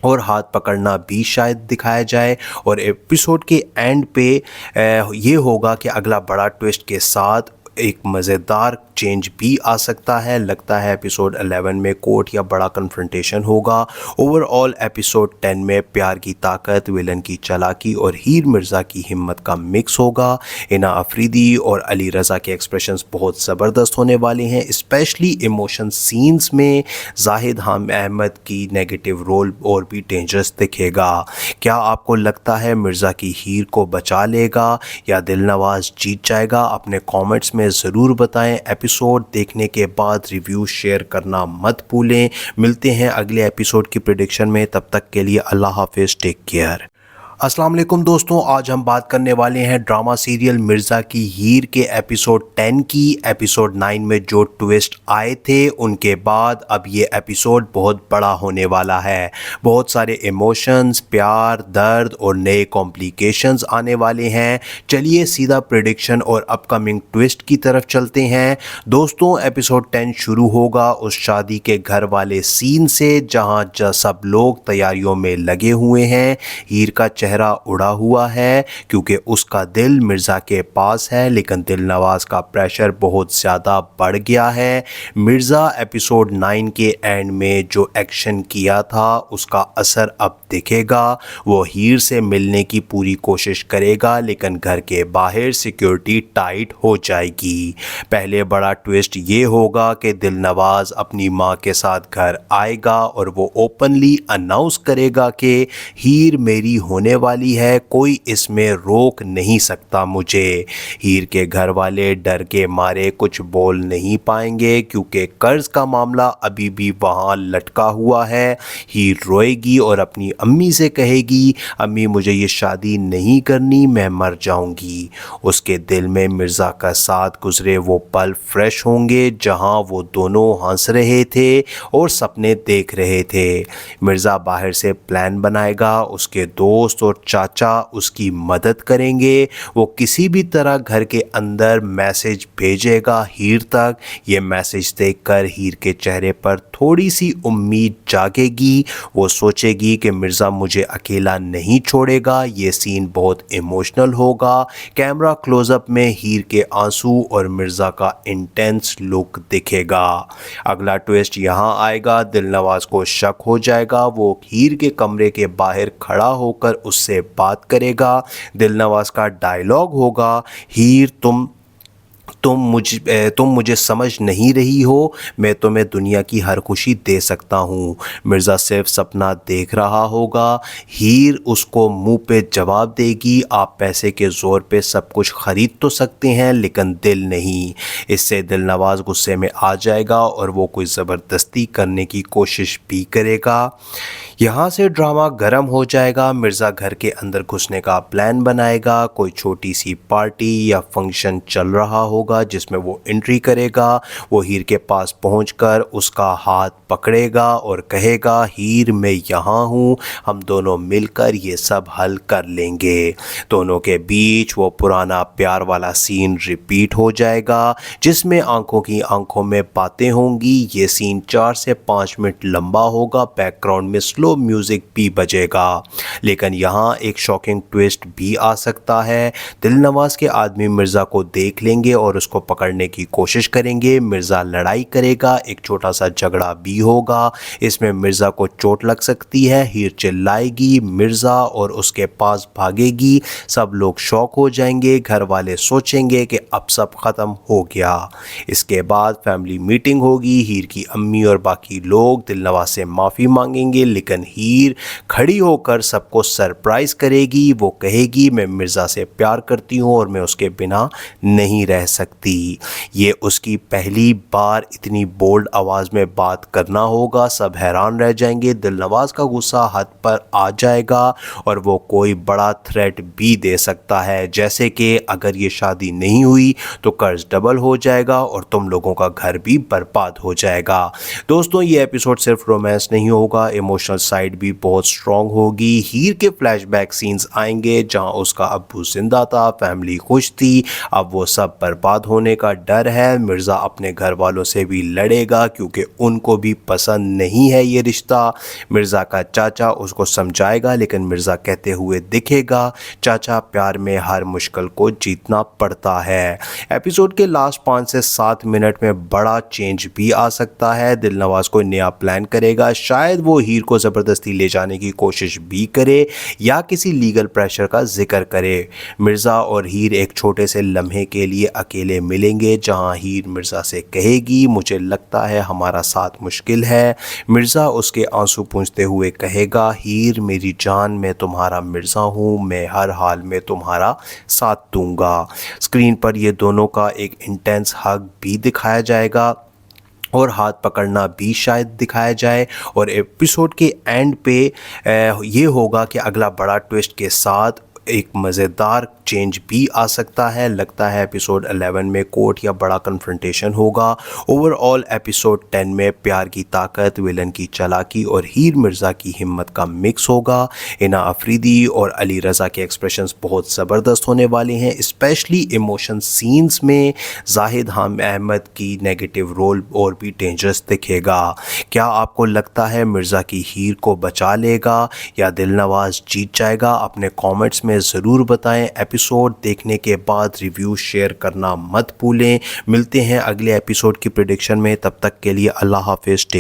और हाथ पकड़ना भी शायद दिखाया जाए। और एपिसोड के एंड पे ये होगा कि अगला बड़ा ट्विस्ट के साथ एक मज़ेदार चेंज भी आ सकता है। लगता है एपिसोड 11 में कोर्ट या बड़ा कन्फ्रंटेशन होगा। ओवरऑल एपिसोड 10 में प्यार की ताकत, विलन की चालाकी और हीर मिर्ज़ा की हिम्मत का मिक्स होगा। इना अफरीदी और अली रज़ा के एक्सप्रेशंस बहुत ज़बरदस्त होने वाले हैं, स्पेशली इमोशन सीन्स में। जाहिद अहमद की नेगेटिव रोल और भी डेंजरस दिखेगा। क्या आपको लगता है मिर्ज़ा की हीर को बचा लेगा या दिलनवाज जीत जाएगा? अपने कॉमेंट्स में ज़रूर बताएं। एपिसोड देखने के बाद रिव्यू शेयर करना मत भूलें। मिलते हैं अगले एपिसोड की प्रेडिक्शन में, तब तक के लिए अल्लाह हाफिज़, टेक केयर। अस्सलाम वालेकुम दोस्तों, आज हम बात करने वाले हैं ड्रामा सीरियल मिर्ज़ा की हीर के एपिसोड 10 की। एपिसोड 9 में जो ट्विस्ट आए थे उनके बाद अब ये एपिसोड बहुत बड़ा होने वाला है। बहुत सारे इमोशंस, प्यार, दर्द और नए कॉम्प्लिकेशंस आने वाले हैं। चलिए सीधा प्रेडिक्शन और अपकमिंग ट्विस्ट की तरफ चलते हैं। दोस्तों, एपिसोड 10 शुरू होगा उस शादी के घर वाले सीन से जहां सब लोग तैयारियों में लगे हुए हैं। हीर का चेहरा उड़ा हुआ है क्योंकि उसका दिल मिर्ज़ा के पास है, लेकिन दिलनवाज का प्रेशर बहुत ज़्यादा बढ़ गया है। मिर्ज़ा एपिसोड 9 के एंड में जो एक्शन किया था उसका असर अब दिखेगा। वो हीर से मिलने की पूरी कोशिश करेगा, लेकिन घर के बाहर सिक्योरिटी टाइट हो जाएगी। पहले बड़ा ट्विस्ट ये होगा कि दिलनवाज अपनी माँ के साथ घर आएगा और वो ओपनली अनाउंस करेगा कि हीर मेरी होने वाली है, कोई इसमें रोक नहीं सकता मुझे। हीर के घर वाले डर के मारे कुछ बोल नहीं पाएंगे क्योंकि कर्ज का मामला अभी भी वहाँ लटका हुआ है। हीर रोएगी और अपनी अम्मी से कहेगी, अम्मी मुझे ये शादी नहीं करनी, मैं मर जाऊंगी। उसके दिल में मिर्ज़ा का साथ गुजरे वो पल फ्रेश होंगे जहाँ वो दोनों हंस रहे थे और सपने देख रहे थे। मिर्ज़ा बाहर से प्लान बनाएगा, उसके दोस्त और चाचा उसकी मदद करेंगे। वो किसी भी तरह घर के अंदर मैसेज भेजेगा हीर तक। ये मैसेज देखकर हीर के चेहरे पर थोड़ी सी उम्मीद जागेगी। वो सोचेगी कि मिर्ज़ा मुझे अकेला नहीं छोड़ेगा। ये सीन बहुत इमोशनल होगा। कैमरा क्लोजअप में हीर के आंसू और मिर्ज़ा का इंटेंस लुक दिखेगा। अगला ट्विस्ट यहाँ आएगा, दिलनवाज को शक हो जाएगा। वो हीर के कमरे के बाहर खड़ा होकर उससे बात करेगा। दिलनवाज का डायलॉग होगा, हीर तुम मुझे समझ नहीं रही हो, मैं तुम्हें दुनिया की हर खुशी दे सकता हूँ। मिर्ज़ा सिर्फ सपना देख रहा होगा। हीर उसको मुंह पे जवाब देगी, आप पैसे के ज़ोर पे सब कुछ ख़रीद तो सकते हैं लेकिन दिल नहीं। इससे दिलनवाज गुस्से में आ जाएगा और वो कोई ज़बरदस्ती करने की कोशिश भी करेगा। यहाँ से ड्रामा गर्म हो जाएगा। मिर्ज़ा घर के अंदर घुसने का प्लान बनाएगा। कोई छोटी सी पार्टी या फंक्शन चल रहा होगा जिसमें वो एंट्री करेगा। वो हीर के पास पहुंचकर उसका हाथ पकड़ेगा और कहेगा, हीर मैं यहाँ हूँ, हम दोनों मिलकर ये सब हल कर लेंगे। दोनों के बीच वो पुराना प्यार वाला सीन रिपीट हो जाएगा जिसमें आंखों की आंखों में बातें होंगी। ये सीन 4 से 5 मिनट लंबा होगा। बैकग्राउंड में स्लो म्यूजिक भी बजेगा। लेकिन यहाँ एक शॉकिंग ट्विस्ट भी आ सकता है। दिलनवाज के आदमी मिर्ज़ा को देख लेंगे और उसको पकड़ने की कोशिश करेंगे। मिर्ज़ा लड़ाई करेगा, एक छोटा सा झगड़ा भी होगा। इसमें मिर्ज़ा को चोट लग सकती है। हीर चिल्लाएगी, मिर्ज़ा और उसके पास भागेगी। सब लोग शॉक हो जाएंगे। घर वाले सोचेंगे कि अब सब ख़त्म हो गया। इसके बाद फैमिली मीटिंग होगी। हीर की अम्मी और बाकी लोग दिलनवाज से माफ़ी मांगेंगे, लेकिन हीर खड़ी होकर सबको सरप्राइज़ करेगी। वो कहेगी, मैं मिर्ज़ा से प्यार करती हूँ और मैं उसके बिना नहीं रह सकती। ये उसकी पहली बार इतनी बोल्ड आवाज़ में बात करना होगा। सब हैरान रह जाएंगे। दिलनवाज का गुस्सा हद पर आ जाएगा और वो कोई बड़ा थ्रेट भी दे सकता है, जैसे कि अगर ये शादी नहीं हुई तो कर्ज डबल हो जाएगा और तुम लोगों का घर भी बर्बाद हो जाएगा। दोस्तों, ये एपिसोड सिर्फ रोमांस नहीं होगा, इमोशनल साइड भी बहुत स्ट्रॉन्ग होगी। हीर के फ्लैशबैक सीन्स आएंगे जहां उसका अब्बू जिंदा था, फैमिली खुश थी, अब वो सब बर्बाद होने का डर है। मिर्ज़ा अपने घर वालों से भी लड़ेगा क्योंकि उनको भी पसंद नहीं है ये रिश्ता। मिर्ज़ा का चाचा उसको समझाएगा, लेकिन मिर्ज़ा कहते हुए दिखेगा, चाचा प्यार में हर मुश्किल को जीतना पड़ता है। एपिसोड के लास्ट 5 से 7 मिनट में बड़ा चेंज भी आ सकता है। दिलनवाज कोई नया प्लान करेगा, शायद वो हीर को ज़बरदस्ती ले जाने की कोशिश भी करे या किसी लीगल प्रेशर का जिक्र करे। मिर्ज़ा और हीर एक छोटे से लम्हे के लिए अकेले मिलेंगे जहां हीर मिर्ज़ा से कहेगी, मुझे लगता है हमारा साथ मुश्किल है। मिर्ज़ा उसके आंसू पूंछते हुए कहेगा, हीर मेरी जान, मैं तुम्हारा मिर्ज़ा हूँ, मैं हर हाल में तुम्हारा साथ दूंगा। स्क्रीन पर ये दोनों का एक इंटेंस हग भी दिखाया जाएगा और हाथ पकड़ना भी शायद दिखाया जाए। और एपिसोड के एंड पे ये होगा कि अगला बड़ा ट्विस्ट के साथ एक मज़ेदार चेंज भी आ सकता है। लगता है एपिसोड 11 में कोर्ट या बड़ा कन्फ्रंटेशन होगा। ओवरऑल एपिसोड 10 में प्यार की ताकत, विलन की चालाकी और हीर मिर्ज़ा की हिम्मत का मिक्स होगा। इना अफरीदी और अली रज़ा के एक्सप्रेशंस बहुत ज़बरदस्त होने वाले हैं, स्पेशली इमोशन सीन्स में। जाहिद अहमद की नेगेटिव रोल और भी डेंजरस दिखेगा। क्या आपको लगता है मिर्ज़ा की हीर को बचा लेगा या दिलनवाज जीत जाएगा? अपने कमेंट्स में ज़रूर बताएं। एपिसोड देखने के बाद रिव्यू शेयर करना मत भूलें। मिलते हैं अगले एपिसोड की प्रेडिक्शन में, तब तक के लिए अल्लाह हाफिज़।